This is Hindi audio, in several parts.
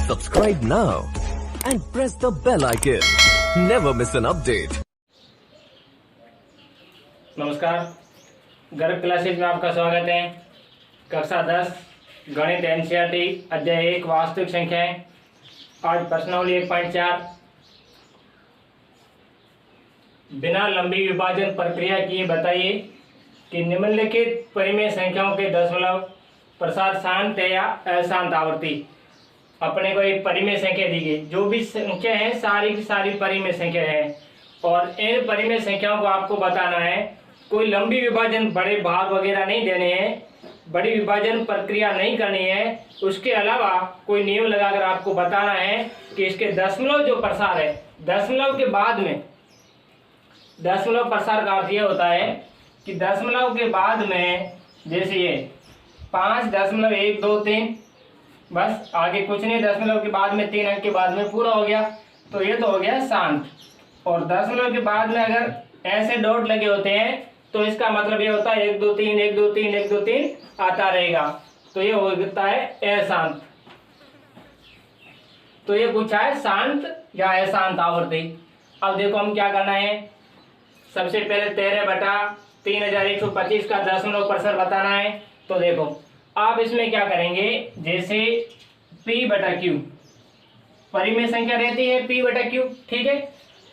Subscribe now and press the bell icon. Never miss an update. नमस्कार, गर्ग क्लासेज में आपका स्वागत है। कक्षा 10 गणित एनसीईआरटी अध्याय 1 वास्तविक संख्याएं। आज प्रश्नावली 1.4 बिना लंबी विभाजन प्रक्रिया किए बताइए कि निम्नलिखित परिमेय संख्याओं के दशमलव प्रसार शांत है या अशांत आवर्ती। अपने को एक परिमेय संख्या दी गई, जो भी संख्या है सारी की सारी परिमेय संख्या है और इन परिमेय संख्याओं को आपको बताना है। कोई लंबी विभाजन बड़े भाग वगैरह नहीं देने हैं, बड़ी विभाजन प्रक्रिया नहीं करनी है। उसके अलावा कोई नियम लगाकर आपको बताना है कि इसके दशमलव जो प्रसार है, दशमलव के बाद में दशमलव प्रसार का अर्थ यह होता है कि दशमलव के बाद में जैसे ये 5.123 बस आगे कुछ नहीं, दशमलव के बाद में 3 अंक के बाद में पूरा हो गया, तो ये तो हो गया शांत। और दशमलव के बाद में अगर ऐसे डॉट लगे होते हैं तो इसका मतलब ये होता है 1 2 3 1 2 3 1 2 3 आता रहेगा, तो ये होता है अशांत। तो ये पूछा है शांत या अशांत आवर्ती। अब देखो हम क्या करना है। सबसे पहले 13/3125 का दशमलव प्रसार बताना है। तो देखो आप इसमें क्या करेंगे, जैसे P/Q परिमेय संख्या रहती है P/Q, ठीक है।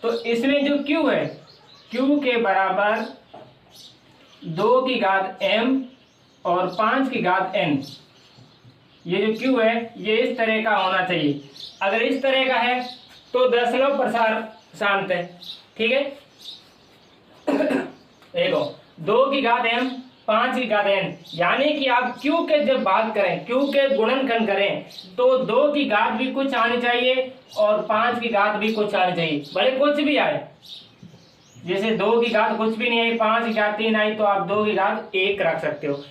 तो इसमें जो Q है, Q के बराबर 2 की घात m और 5 की घात n। ये जो Q है ये इस तरह का होना चाहिए। अगर इस तरह का है तो दशमलव प्रसार शांत है, ठीक है। देखो 2 की घात m 5 की घात n, यानी कि आप Q के जब बात करें, Q के गुणनखंड करें तो 2 की घात भी कुछ आनी चाहिए और 5 की घात भी कुछ आनी चाहिए, भले कुछ भी आए। जैसे 2 की घात कुछ भी नहीं आई, 5 की घात 3 आई, तो आप 2 की घात 1 रख सकते हो।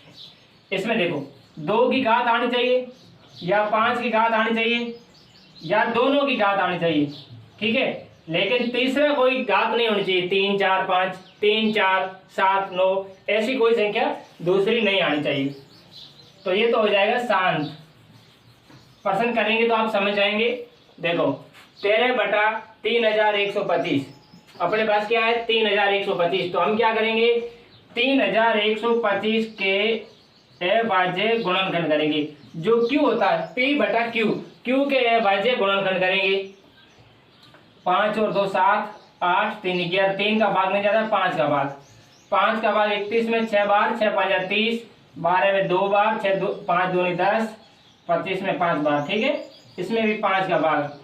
इसमें देखो 2 की घात आनी चाहिए या 5 की घात आनी चाहिए या दोनों की घात आनी चाहिए, ठीक है। लेकिन तीसरा कोई घात नहीं होनी चाहिए, 3 4 5 3 4 7 9 ऐसी कोई संख्या दूसरी नहीं आनी चाहिए। तो ये तो हो जाएगा शांत। प्रश्न करेंगे तो आप समझ जाएंगे। देखो 13/3125 अपने पास क्या है 3125। तो हम क्या करेंगे 3125 के अभाज्य गुणनखंड करेंगे। जो Q होता है P/Q, Q के अभाज्य गुणनखंड करेंगे। 5 और 2 7 8 3 11, 3 का भाग नहीं जाता, 5 का भाग। 5 का भाग 31 में 6 बार, 6 5 30, 12 में 2 बार, 5 2 10, 25 में 5 बार, ठीक है। इसमें भी 5 का भाग,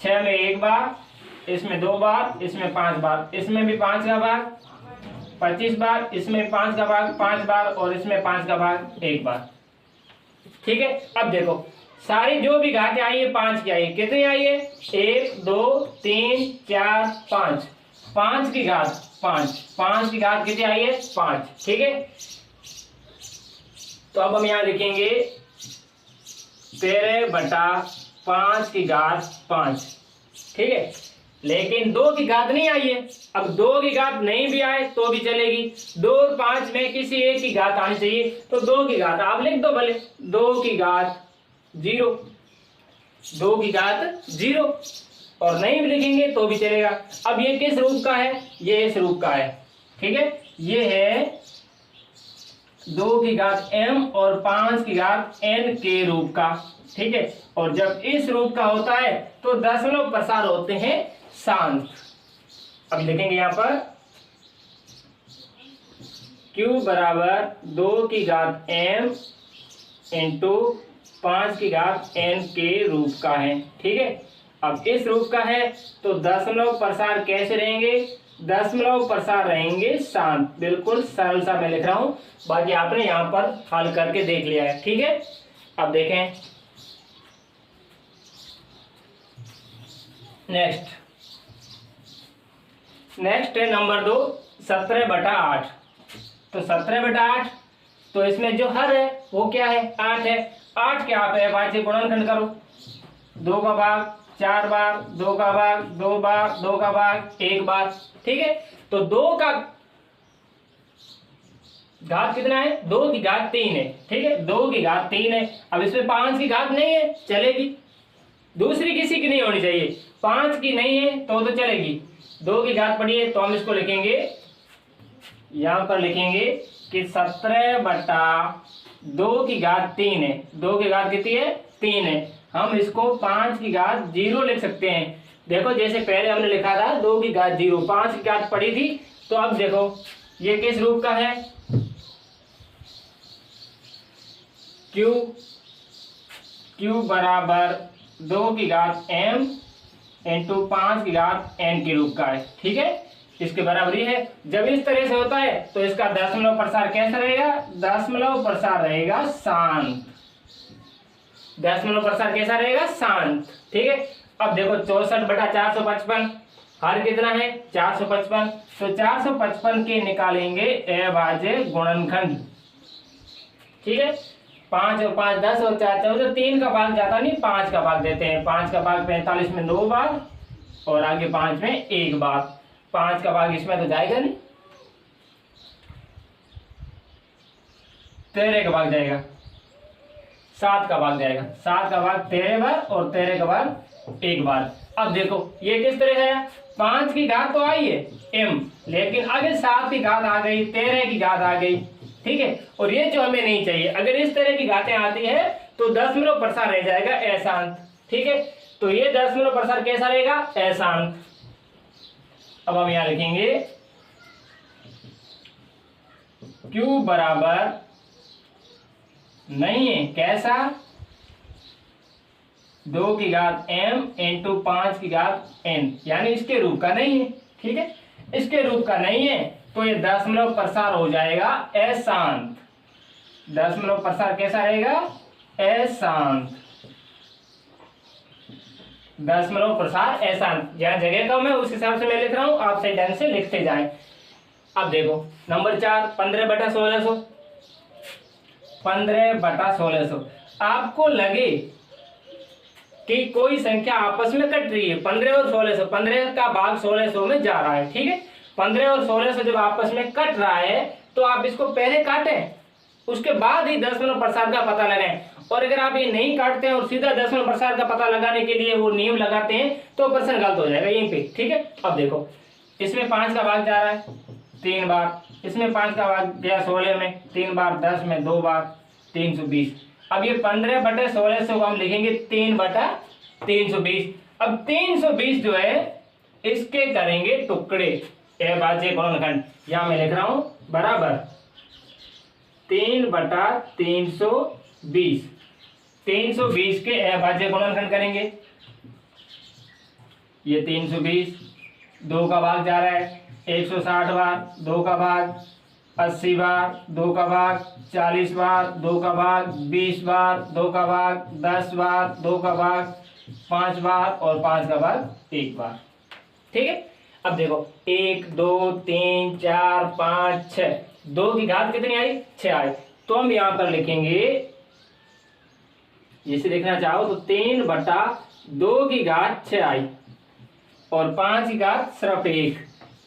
6 में 1 बार, इसमें 2 बार, इसमें 5 बार, इसमें भी 5 का भाग 25 बार, इसमें 5 का भाग 5 बार और इसमें 5 का भाग 1 बार, ठीक है। अब देखो सारी जो भी घातें आई है 5 की आई है। कितनी आई है 1 2 3 4 5, 5 की घात 5, 5 की घात कितनी आई है 5, ठीक है। तो अब हम यहाँ लिखेंगे 13/5 की घात 5, ठीक है। लेकिन 2 की घात नहीं आई है। अब 2 की घात नहीं भी आए तो भी चलेगी। 2 और 5 में किसी एक की घात आनी चाहिए, तो 2 की घात आप लिख दो भले, 2 की घात 0, 2 की घात 0, और नहीं भी लिखेंगे तो भी चलेगा। अब ये किस रूप का है, ये इस रूप का है, ठीक है। ये है 2 की घात m और 5 की घात n के रूप का, ठीक है। और जब इस रूप का होता है तो दशमलव प्रसार होते हैं शांत। अब लिखेंगे यहां पर Q बराबर 2 की घात m इंटू 5 की घात n के रूप का है, ठीक है। अब इस रूप का है तो दशमलव प्रसार कैसे रहेंगे, दशमलव प्रसार रहेंगे शांत। बिल्कुल सरल सा मैं लिख रहा हूं, बाकी आपने यहां पर हल करके देख लिया है, ठीक है। अब देखें नेक्स्ट है नंबर 2 17/8। तो 17/8 तो इसमें जो हर है वो क्या है 8 है। 8 के आप अभाज्य गुणनखंड करो, 2 का भाग 4 बार, 2 का भाग 2 बार, 2 का भाग 1 बार, ठीक है। तो 2 का घात कितना है 2 की घात 3 है, ठीक है। 2 की घात 3 है। अब इसमें 5 की घात नहीं है, चलेगी। दूसरी किसी की नहीं होनी चाहिए। 5 की नहीं है तो चलेगी। 2 की घात पड़ी है तो हम इसको लिखेंगे, यहां पर लिखेंगे कि 17/2 की घात 3 है। 2 की घात कितनी है? 3 है। हम इसको 5 की घात 0 लिख सकते हैं। देखो जैसे पहले हमने लिखा था 2 की घात 0, 5 की घात पड़ी थी, तो अब देखो ये किस रूप का है? Q बराबर 2 की घात m इंटू 5 की घात n के रूप का है। ठीक है, इसके बराबर ही है। जब इस तरह से होता है तो इसका दशमलव प्रसार कैसा रहेगा? दशमलव प्रसार रहेगा शांत। दशमलव प्रसार कैसा रहेगा? शांत। ठीक है, अब देखो 64/455 हर कितना है? 455। तो 455 के निकालेंगे अभाज्य गुणनखंड। ठीक है, 5 और 5 10 और 4 14, 3 का भाग जाता नहीं, 5 का भाग देते हैं। 5 का भाग 45 में 2 बार और आगे 5 में 1 बार। 5 का भाग इसमें तो जाएगा नहीं, 13 का भाग जाएगा, 7 का भाग जाएगा। 7 का भाग 13 बार और 13 का भाग 1 बार। अब देखो ये किस तरह है? 5 की घात तो आई है m, लेकिन अगर 7 की घात आ गई, 13 की घात आ गई। ठीक है, और ये जो हमें नहीं चाहिए। अगर इस तरह की घातें आती है तो दशमलव प्रसार रह जाएगा अशांत। ठीक है, तो ये दशमलव प्रसार कैसा रहेगा? अशांत। अब हम यहां लिखेंगे Q बराबर नहीं है, कैसा? 2 की घात m इंटू 5 की घात n, यानी इसके रूप का नहीं है। ठीक है, इसके रूप का नहीं है तो ये दशमलव प्रसार हो जाएगा अशांत। दशमलव प्रसार कैसा रहेगा? अशांत। दशमलव प्रसार अशांत। जहां जगह कम है उस हिसाब से मैं लिख रहा हूं, आप सही ढंग से लिखते जाएं। अब देखो नंबर 4, 15/1600। 15/1600। आपको लगे कि कोई संख्या आपस में कट रही है, 15 और 1600, 15 का भाग 1600 में जा रहा है। ठीक है, 15 और 1600 जब आपस में कट रहा है तो आप इसको पहले काटें, उसके बाद ही दशमलव प्रसार का पता लगाएं। और अगर आप ये नहीं काटते हैं और सीधा दशमलव प्रसार का पता लगाने के लिए वो नियम लगाते हैं तो प्रश्न गलत हो जाएगा यहीं पे। ठीक है, अब देखो इसमें 5 का भाग जा रहा है 3 बार, इसमें 5 का भाग गया 16 में 3 बार, 10 में 2 बार, 320। अब ये 15/1600 को हम लिखेंगे 3/320। अब 320 जो है इसके करेंगे टुकड़े, अभाज्य गुणनखंड। यहां मैं लिख रहा हूं बराबर 3/320। 320 के अभाज्य गुणनखंड करेंगे। ये 320, 2 का भाग जा रहा है 160 बार, 2 का भाग 80 बार, 2 का भाग 40 बार, 2 का भाग 20 बार, 2 का भाग 10 बार, 2 का भाग 5 बार और 5 का भाग 1 बार। ठीक है, अब देखो 1 2 3 4 5 6, 2 की घात कितनी आई? 6 आई। तो हम यहां पर लिखेंगे, जिसे लिखना चाहो तो 3/2 की घात 6 आई और 5 की घात सिर्फ 1,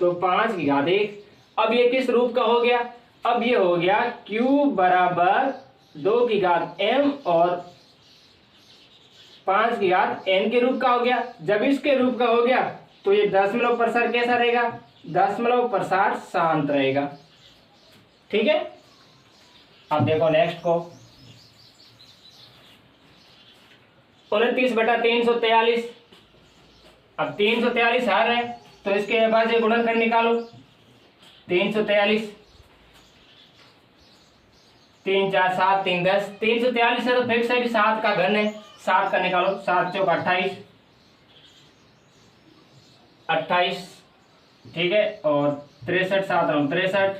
तो 5 की घात 1। अब ये किस रूप का हो गया? अब ये हो गया Q बराबर 2 की घात m और 5 की घात n के रूप का हो गया। जब इसके रूप का हो गया तो ये दशमलव प्रसार कैसा रहेगा? दशमलव प्रसार शांत रहेगा। ठीक है, अब देखो नेक्स्ट को 29/343। अब 343 हर है तो इसके अभाज्य गुणनखंड निकालो। 343, 3 4 7 3 10, 343 है तो फिक्स है कि 7 का घन है, 7 का निकालो। 7 चौक 28, 28। ठीक है, और 63 7 63,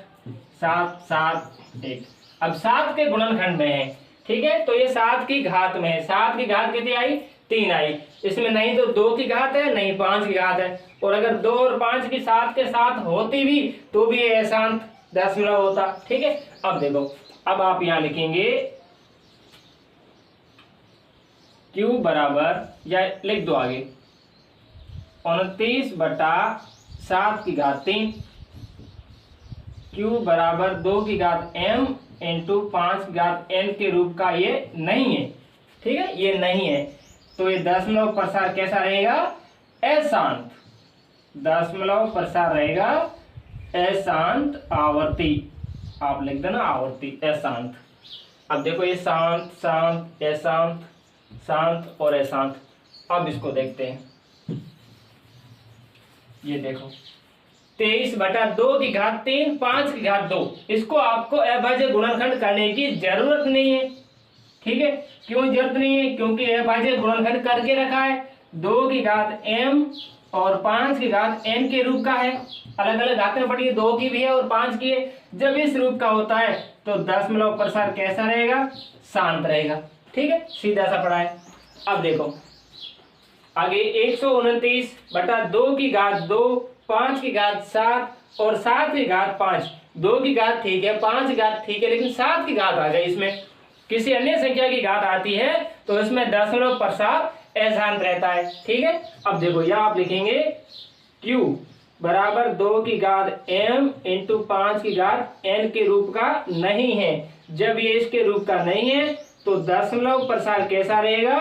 7 7 1। अब 7 के गुणनखंड में है। ठीक है, तो ये 7 की घात में है। 7 की घात कितनी आई? 3 आई। इसमें नहीं तो 2 की घात है नहीं 5 की घात है, और अगर 2 और 5 की 7 के साथ होती भी तो भी ये अशांत दशमलव होता। ठीक है, अब देखो, अब आप यहां लिखेंगे Q बराबर, या लिख दो आगे 29/7 की घात 3। Q बराबर 2 की घात m इंटू 5 की घात n के रूप का ये नहीं है। ठीक है, ये नहीं है। तो ये दशमलव प्रसार कैसा रहेगा, अशांत। दशमलव प्रसार रहेगा अशांत आवर्ती, आप लिख देना आवर्ती अशांत। अब देखो ये शांत शांत अशांत, शांत और अशांत। अब इसको देखते हैं, ये देखो 23/2 5/2, इसको आपको अभाज्य गुणनखंड करने की जरूरत नहीं है, ठीक है। क्यों जरूरत नहीं है, क्योंकि अभाज्य गुणनखंड करके रखा है, 2m और 5n के रूप का है। अलग अलग घातें पड़ी है, 2 की भी है और 5 की है। जब इस रूप का होता है तो दशमलव प्रसार कैसा रहेगा, शांत रहेगा, ठीक है, सीधा सा पड़ा है। अब देखो आगे 129/2 5/7 और 7/5, 2 की घात ठीक है, 5 की घात ठीक है, लेकिन 7 की घात आ जाए, इसमें किसी अन्य संख्या की घात आती है तो इसमें दशमलव प्रसार अशांत रहता है, ठीक है। अब देखो यह आप लिखेंगे q बराबर 2 की घात m इंटू 5 की घात n के रूप का नहीं है। जब ये इसके रूप का नहीं है तो दशमलव प्रसार कैसा रहेगा,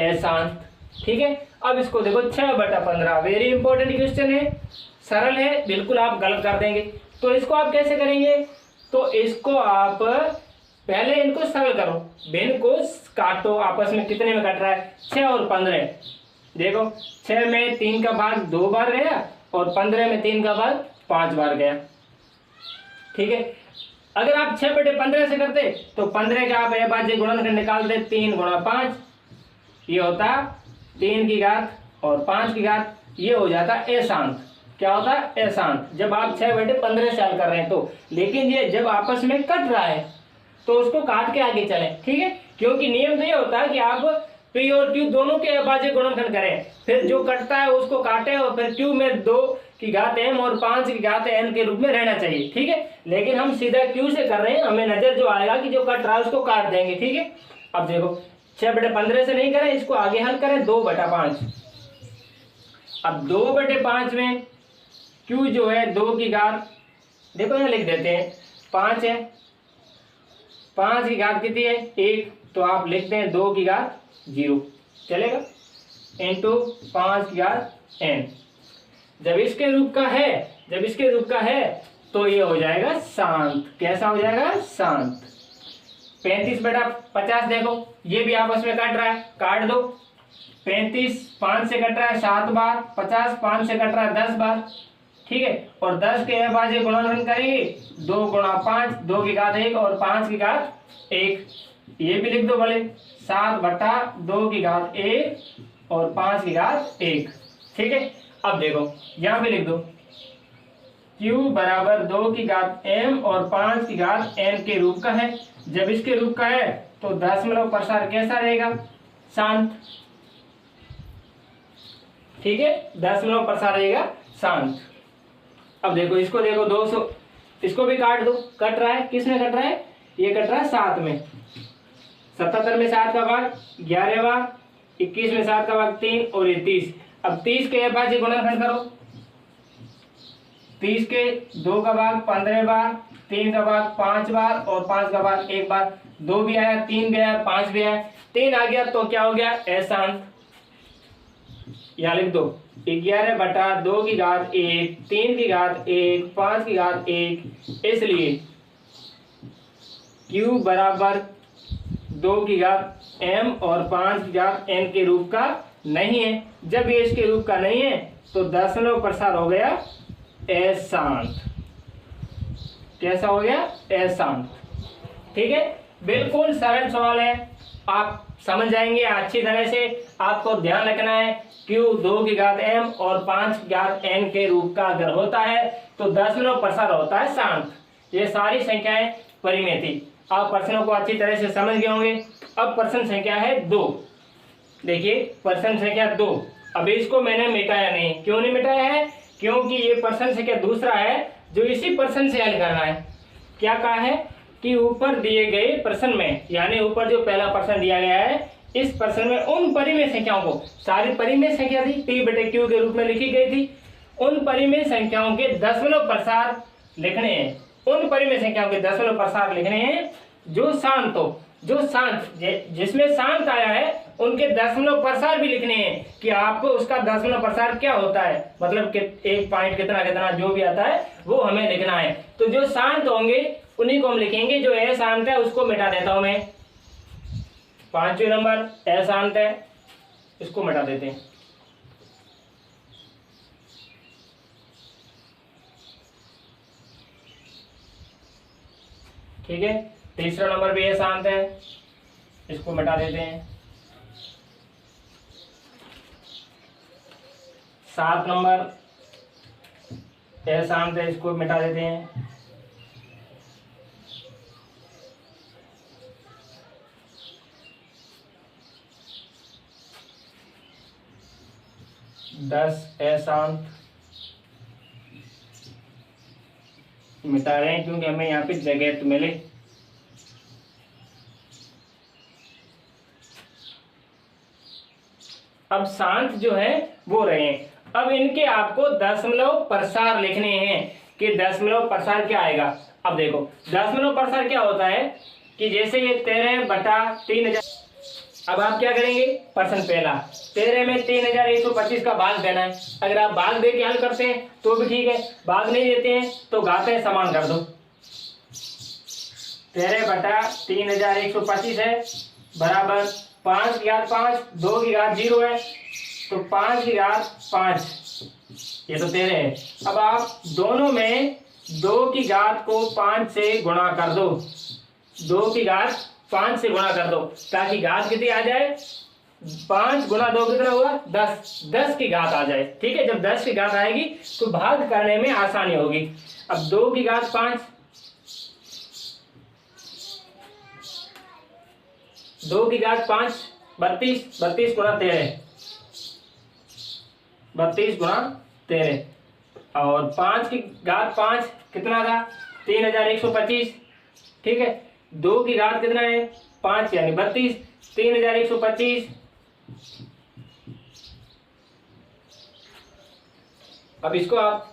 अशांत, ठीक है। अब इसको देखो 6/15, वेरी इंपॉर्टेंट क्वेश्चन है, सरल है, बिल्कुल आप गलत कर देंगे। तो इसको आप कैसे करेंगे, तो इसको आप पहले इनको सरल करो, भिन्न को काटो, आपस में कितने में कट रहा है, 6 और 15। देखो 6 में 3 का भाग 2 बार गया और 15 में 3 का भाग 5 बार गया, ठीक है। अगर आप 6/15 से करते तो 15 का आप अभाज्य गुणनखंड निकालते, 3 गुणा 5, ये होता 3 की घात और 5 की घात, ये हो जाता अशांत। क्या होता है, अशांत, जब आप 6/15 से हल कर रहे हैं तो। लेकिन ये जब आपस में कट रहा है तो उसको काट के आगे चले, ठीक है, क्योंकि नियम तो ये होता है कि आप p और q दोनों के अभाज्य गुणनखंड करें, फिर जो कटता है उसको काटे और फिर q में 2 की घात m और 5 की घात n के रूप में रहना चाहिए, ठीक है। लेकिन हम सीधा q से कर रहे हैं, हमें नजर जो आएगा कि जो कट रहा है उसको काट देंगे, ठीक है। अब देखो 6/15 से नहीं करें, इसको आगे हल करें 2/5। अब 2/5 में q जो है 2 की घात, देखो यहाँ लिख देते हैं 5 है, 5 की घात कितनी है 1, तो आप लिखते हैं 2 की घात 0, चलेगा, इंटू 5 की घात n। जब इसके रूप का है तो ये हो जाएगा शांत। कैसा हो जाएगा, शांत। 35/50 देखो ये भी आपस में काट रहा है, काट दो। 35 5 से कट रहा है 7 बार, 50 5 से कट रहा है 10 बार, ठीक है। और 10 के अभाज्य गुणनखंड करेंगे, 2 गुणा 5, 2 की घात 1 और 5 की घात 1, ये भी लिख दो भले, 7/2 की घात 1 और 5 की घात 1, ठीक है। अब देखो यहाँ पे लिख दो q बराबर 2 की घात m और 5 की घात n के रूप का है। जब इसके रूप का है तो दशमलव प्रसार कैसा रहेगा, शांत, ठीक है, दशमलव प्रसार रहेगा शांत। अब देखो इसको देखो 200, इसको भी काट दो, कट रहा है, किसमें कट रहा है, ये कट रहा है 7 में, 77 में 7 का भाग 11 बार, 21 में 7 का भाग 3 और ये 30। अब 30 के अभाज्य गुणनखंड करो, 30 के 2 का भाग 15 बार, 3 का भाग 5 बार और 5 का भाग 1 बार, 2 भी आया, 3 भी आया, 5 भी आया, 3 आ गया तो क्या हो गया, अशांत। यहाँ लिख दो 11/2 की घात 1, 3 की घात 1, 5 की घात 1, इसलिए q बराबर 2 की घात m और 5 की घात n के रूप का नहीं है। जब ये इसके रूप का नहीं है तो दशमलव प्रसार हो गया अशांत। कैसा हो गया, अशांत, ठीक है। बिल्कुल सरल सवाल है, आप समझ जाएंगे अच्छी तरह से। आपको ध्यान रखना है q 2 की घात m और 5 की घात n के रूप का अगर होता है तो दशमलव प्रसार होता है शांत। ये सारी संख्याएं परिमेय थी, आप प्रश्नों को अच्छी तरह से समझ गए होंगे। अब प्रश्न संख्या है 2, देखिए प्रश्न संख्या 2। अभी इसको मैंने मिटाया नहीं, क्यों नहीं मिटाया है, क्योंकि ये प्रश्न संख्या दूसरा है जो इसी प्रश्न से हल करना है। क्या कहा है कि ऊपर दिए गए प्रश्न में, यानी ऊपर जो पहला प्रश्न दिया गया है, इस प्रश्न में उन परिमेय संख्याओं को, सारी परिमेय संख्या थी p/q के रूप में लिखी गई थी, उन परिमेय संख्याओं के दशमलव प्रसार लिखने हैं, उन परिमेय संख्याओं के दशमलव प्रसार लिखने हैं जो शांत हो। जो शांत जिसमें शांत आया है उनके दशमलव प्रसार भी लिखने हैं कि आपको उसका दशमलव प्रसार क्या होता है, मतलब कि एक पॉइंट कितना कितना जो भी आता है वो हमें लिखना है। तो जो शांत होंगे उन्हीं को हम लिखेंगे। जो अशांत है उसको मिटा देता हूं मैं। 5वें नंबर अशांत है, इसको मिटा देते हैं। ठीक है, तीसरा नंबर भी अशांत है, इसको मिटा देते हैं। 7 नंबर अशांत है, इसको मिटा देते हैं। 10 अशांत मिटा रहे हैं क्योंकि हमें यहाँ पे जगह तो मिले। अब शांत जो है वो रहे हैं। अब इनके आपको दशमलव प्रसार लिखने हैं कि दशमलव प्रसार क्या आएगा। अब देखो दशमलव प्रसार क्या होता है कि जैसे ये 13/3000। अब आप क्या करेंगे, प्रश्न पहला 13 में 3125 का भाग देना है। अगर आप भाग दे के हल करते हैं तो भी ठीक है, भाग नहीं देते हैं तो घातें समान कर दो। 13/3125 है बराबर 5 की घात 5, 2 की घात 0 है तो 5 की घात 5, ये तो 13 है। अब आप दोनों में 2 की घात को 5 से गुणा कर दो, 2 की घात 5 से गुणा कर दो ताकि घात कितनी आ जाए, 5 गुना 2 कितना हुआ 10, 10 की घात आ जाए। ठीक है, जब 10 की घात आएगी तो भाग करने में आसानी होगी। अब 2 की घात 5, 2 की घात 5 32, 32 गुना 13, 32 गुना 13 और 5 की घात 5 कितना था 3125। ठीक है, 2 की घात कितना है 5 यानी 32, 3125। अब इसको आप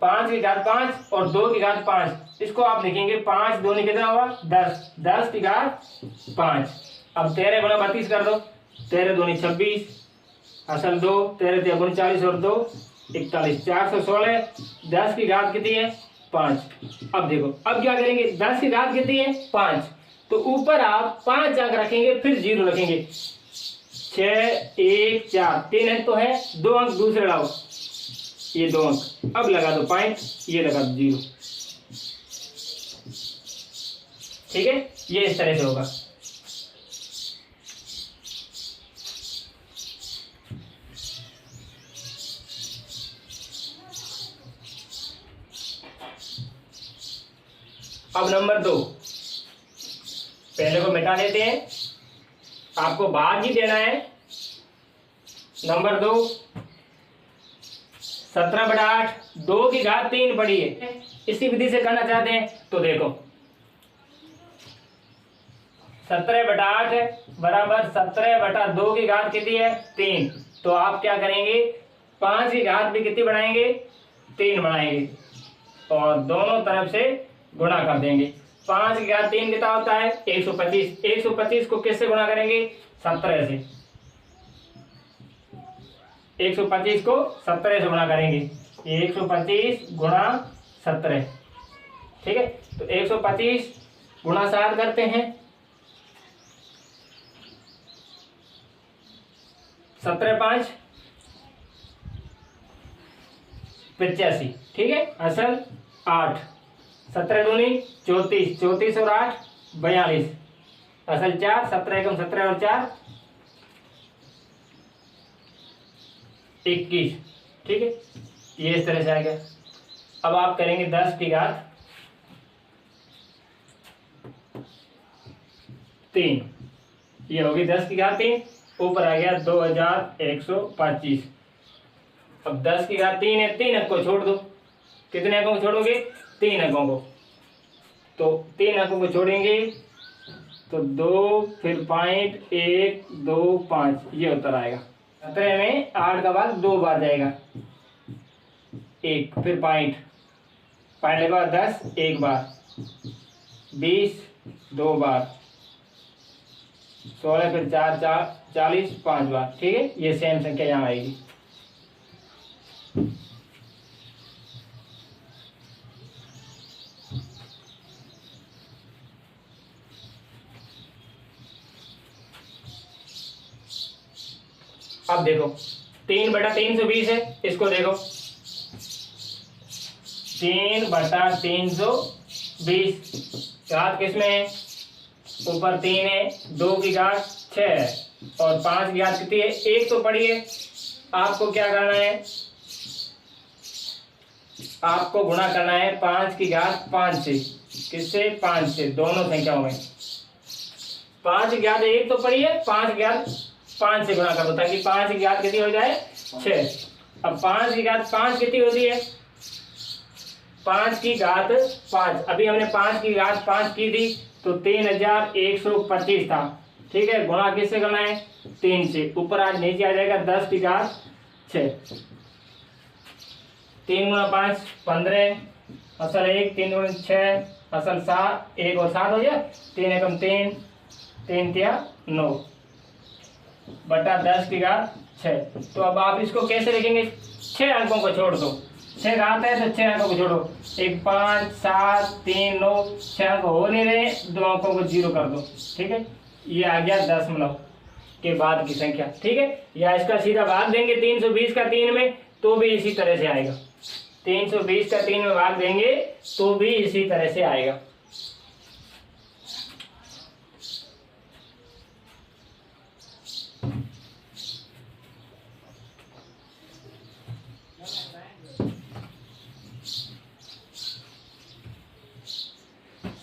5 की घात 5 और 2 की घात 5 इसको आप लिखेंगे 5 दूनी कितना हुआ 10, 10 की घात 5। अब 13 गुना 32 कर दो, 13 दूनी 26 असल 2, 13 3 39 और 2 41, 416। 10 की घात कितनी है 5। अब देखो अब क्या करेंगे, 10 की घात कितनी है 5 तो ऊपर आप 5 अंक रखेंगे फिर 0 रखेंगे। 6 1 4 3 अंक तो है, 2 अंक दूसरे लाओ, ये 2 अंक। अब लगा दो पॉइंट, ये लगा दो 0। ठीक है, ये इस तरह से होगा। अब नंबर 2 पहले को मिटा देते हैं, आपको भाग ही देना है। नंबर 2 17/8, 2 की घात 3 पड़ी है। इसी विधि से करना चाहते हैं तो देखो 17/8 है बराबर 17/2 की घात कितनी है 3। तो आप क्या करेंगे 5 की घात भी कितनी बढ़ाएंगे 3 बढ़ाएंगे और दोनों तरफ से गुणा कर देंगे। 5 की घात 3 कितना होता है 125। 125 को किससे गुणा करेंगे 17 से। 125 को 17 से गुणा करेंगे, 125 गुणा 17। ठीक है, तो 125 गुणा 7 करते हैं, 17 5 85। ठीक है, असल 8, 17 दूनी 34, 34 और 8 42, असल 4, 17 एकम 17 और 4 21। ठीक है, ये इस तरह से आ गया। अब आप करेंगे 10 की घात 3, ये होगी 10 की घात 3, ऊपर आ गया 2125। अब 10 की घात 3 है, 3 अंक को छोड़ दो। कितने अंकों को छोड़ोगे 3 अंकों को, तो 3 अंकों को छोड़ेंगे तो 2 फिर पॉइंट 1 2 5 ये उत्तर आएगा। 17 में 8 का भाग 2 बार जाएगा, 1 फिर पॉइंट के बाद 10 1 बार, 20 2 बार, 16 फिर 4 4 40 5 बार, ठीक है। ये सेम संख्या यहाँ आएगी। अब देखो 3/320 है, इसको देखो 3/320 घात किसमें है, ऊपर 3 है, 2 की घात 6 है और 5 की घात कितनी है, 1 तो पड़ी है। आपको क्या करना है, आपको गुणा करना है 5 की घात 5 से। किससे, 5 से, दोनों संख्याओं में। 5 की घात 1 तो पड़ी है, 5 की घात 5 से गुणा कर दो ताकि 5 की घात कितनी हो जाए, 6। अब 5 की घात 5 कितनी होती है, 5 की घात 5, अभी हमने 5 की घात 5 की थी तो 3125 था, ठीक है। गुणा किससे करना है, 3 से। ऊपर आज नीचे आ जाएगा 10 की घात 6। 3 गुणा 5 15, असल 1, 3 गुणा 6 असल 7, 1 और 7 हो गया, 3 एकम 3, 3 तिया 9 बटा 10 की घात 6। तो अब आप इसको कैसे लिखेंगे, 6 अंकों को छोड़ दो, 6 घात है तो 6 अंकों को छोड़ो, 1 5 7 3 9, 6 अंक हो नहीं रहे, 2 अंकों को 0 कर दो, ठीक है। ये आ गया दशमलव के बाद की संख्या, ठीक है। या इसका सीधा भाग देंगे 320 का 3 में तो भी इसी तरह से आएगा, 320 का 3 में भाग देंगे तो भी इसी तरह से आएगा।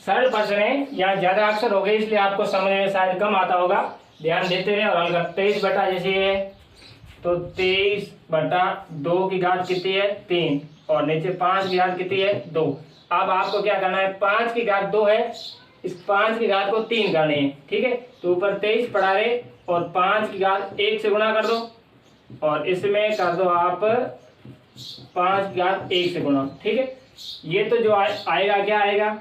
सरल प्रश्न है, यहाँ ज्यादा अक्षर हो गए इसलिए आपको समझ में शायद कम आता होगा, ध्यान देते रहे और हल कर। 23 बटा जैसे है तो 23/2 की घात कितनी है, 3 और नीचे 5 की घात कितनी है, 2। अब आपको क्या करना है, 5 की घात 2 है, इस 5 की घात को 3 करनी है, ठीक है। तो ऊपर 23 पढ़ा रहे और 5 की घात 1 से गुणा कर दो और इसमें कर दो आप 5 की घात 1 से गुणा, ठीक है। ये तो जो आएगा क्या आएगा,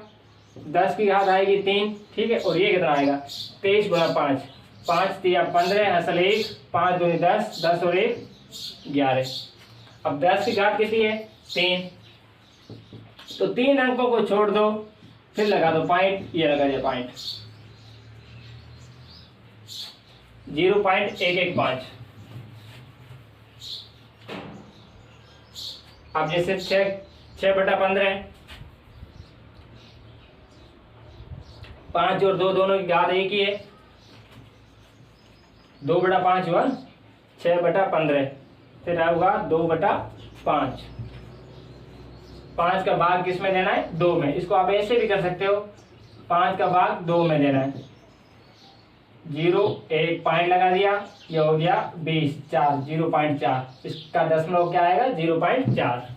10 की घात आएगी 3, ठीक है। और ये कितना आएगा, 23 गुणा 5, 5 तिया 15 असल 1, 5 दूनी 10, 10 और 1 11। अब 10 की घात कितनी है, 3, तो 3 अंकों को छोड़ दो, फिर लगा दो पॉइंट, ये लगा दिया पॉइंट, 0.115। अब जैसे 6/15, 5 और 2 दोनों की घात एक ही है, 2/5 हुआ, 6/15, फिर होगा 2/5। 5 का भाग किस में देना है, 2 में। इसको आप ऐसे भी कर सकते हो, 5 का भाग 2 में देना है, 0 1 पॉइंट लगा दिया, ये हो गया 20 4, 0.4। इसका दशमलव क्या आएगा, 0.4।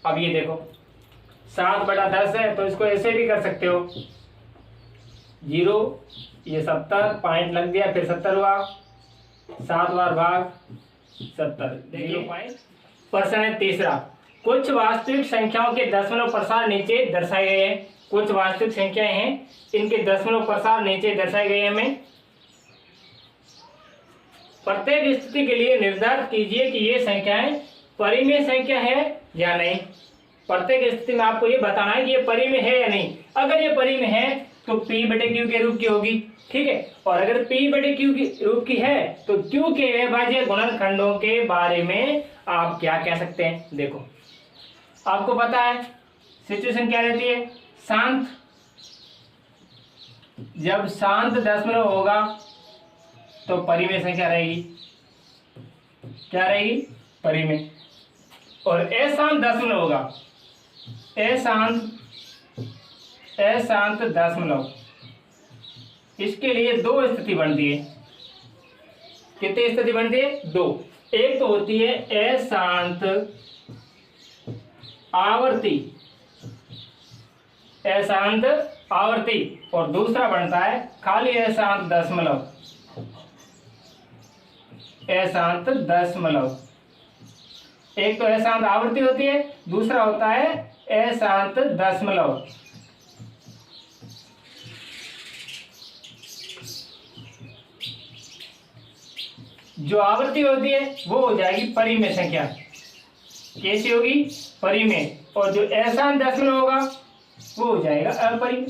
अब ये देखो 7/10 है तो इसको ऐसे भी कर सकते हो, 0 ये 70 पॉइंट लग गया, फिर 70 हुआ, 7 बार भाग 70, 0 पॉइंट। प्रश्न है तीसरा, कुछ वास्तविक संख्याओं के दशमलव प्रसार नीचे दर्शाए गए हैं। कुछ वास्तविक संख्याएं हैं, इनके दशमलव प्रसार नीचे दर्शाए गए हैं। हमें प्रत्येक स्थिति के लिए निर्धारित कीजिए कि ये संख्याएं परिमेय संख्या है या नहीं। प्रत्येक स्थिति में आपको ये बताना है कि ये परिमेय है या नहीं। अगर ये परिमेय है तो P/Q के रूप की होगी, ठीक है। और अगर P/Q की रूप की है तो Q के अविभाज्य गुणनखंडों के बारे में आप क्या कह सकते हैं। देखो आपको पता है सिचुएशन क्या रहती है, शांत, जब शांत दशमलव होगा तो परिमेय संख्या रहेगी, क्या रहेगी, परिमेय। और अशांत दशमलव होगा, अशांत दशमलव, इसके लिए 2 स्थिति बनती है। कितनी स्थिति बनती है, 2। एक तो होती है अशांत आवर्ती, अशांत आवर्ती, और दूसरा बनता है खाली अशांत दशमलव, अशांत दशमलव। एक तो अशांत आवर्ती होती है, दूसरा होता है अशांत दशमलव। जो आवृत्ति होती है वो हो जाएगी परिमेय संख्या। कैसी होगी? परिमेय। और जो अशांत दशमलव होगा वो हो जाएगा अपरिमेय।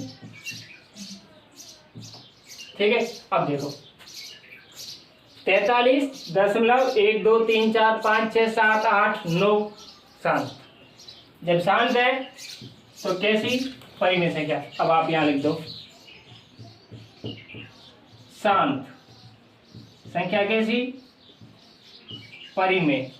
ठीक है, अब देखो 43.123456789 शांत। जब शांत है तो कैसी? परिमेय संख्या। अब आप यहां लिख दो शांत संख्या कैसी? परिमेय।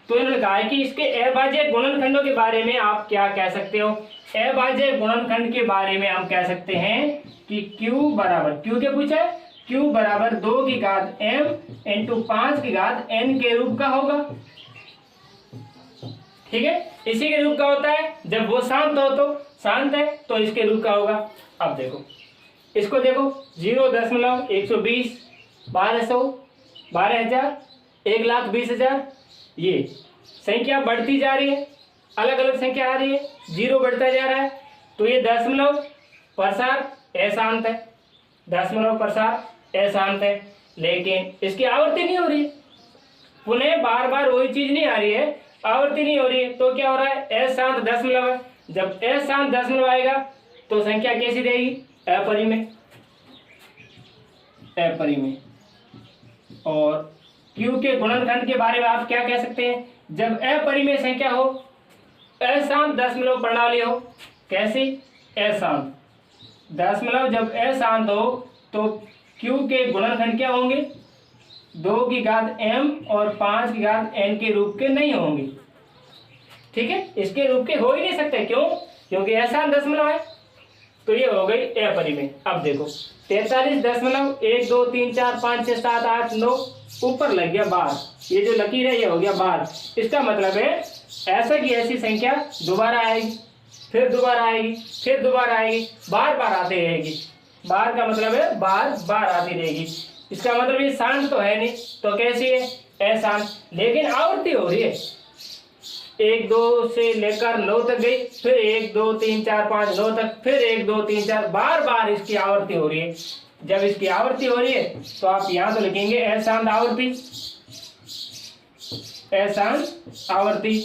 तो इन्होंने कहा है कि इसके अभाज्य गुणनखंडों के बारे में आप क्या कह सकते हो? अभाज्य गुणनखंड के बारे में हम कह सकते हैं कि Q बराबर, Q के पूछा है, Q बराबर 2 की घात m इंटू 5 की घात n के रूप का होगा। ठीक है, इसी के रूप का होता है। जब वो शांत हो तो शांत है तो इसके रूप का होगा। अब देखो इसको देखो 0.120 1200 12,000 1,20,000 ये संख्या बढ़ती जा रही है, अलग अलग संख्या आ रही है, जीरो बढ़ता जा रहा है। तो ये दशमलव प्रसार अशांत है, दशमलव प्रसार अशांत है, लेकिन इसकी आवृत्ति नहीं हो रही है। पुनः बार बार वही चीज नहीं आ रही है, आवृत्ति नहीं हो रही है। तो क्या हो रहा है? अशांत दशमलव है। जब अशांत दशमलव आएगा तो संख्या कैसी रहेगी? अपरिमेय। अपरिमेय। और Q के गुणनखंड के बारे में आप क्या कह सकते हैं? जब अपरिमेय संख्या हो, अशांत दशमलव प्रणाली हो। कैसी? अशांत दशमलव जब अशांत हो तो Q के गुणनखंड क्या होंगे? 2 की घात m और 5 की घात n के रूप के नहीं होंगे। ठीक है, इसके रूप के हो ही नहीं सकते। क्यों? क्योंकि अशांत दशमलव है। तो ये हो गई अपरिमेय। अब देखो 43.123456789 ऊपर लग गया बार, ये जो लकीर है ये हो गया बार। इसका मतलब है ऐसा की ऐसी संख्या दोबारा आएगी, फिर दोबारा आएगी, फिर दोबारा आएगी, बार बार आती रहेगी। बार का मतलब है बार बार आती रहेगी। इसका मतलब ये शांत तो है नहीं, तो कैसी है? अशांत। लेकिन आवृत्ति हो रही है, 1 2 से लेकर 9 तक गई, फिर 1 2 3 4 5 9 तक, फिर 1 2 3 4, बार बार इसकी आवृत्ति हो रही है। जब इसकी आवृत्ति हो रही है तो आप यहां तो लिखेंगे अशांत आवृत्ति। अशांत आवृत्ति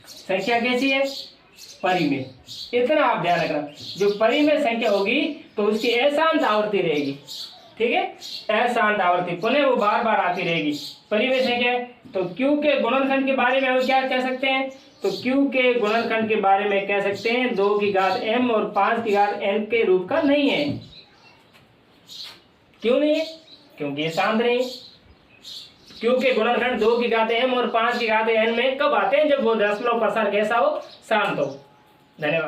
संख्या कैसी है? परिमेय। इतना आप ध्यान रखना, जो परिमेय संख्या होगी तो उसकी अशांत आवृत्ति रहेगी। ठीक है, अशांत आवृत्ति, पुनः वो बार बार आती रहेगी। परिमेय संख्या है। तो Q के गुणनखंड के बारे में हम क्या कह सकते हैं? तो Q के गुणनखंड के बारे में कह सकते हैं 2 की घात m और 5 की घात n के रूप का नहीं है। क्यों नहीं है? क्योंकि ये शांत नहीं है। Q के गुणनखंड 2 की घात m और 5 की घात n में कब आते हैं? जब वो दशमलव प्रसार कैसा हो? शांत हो। धन्यवाद।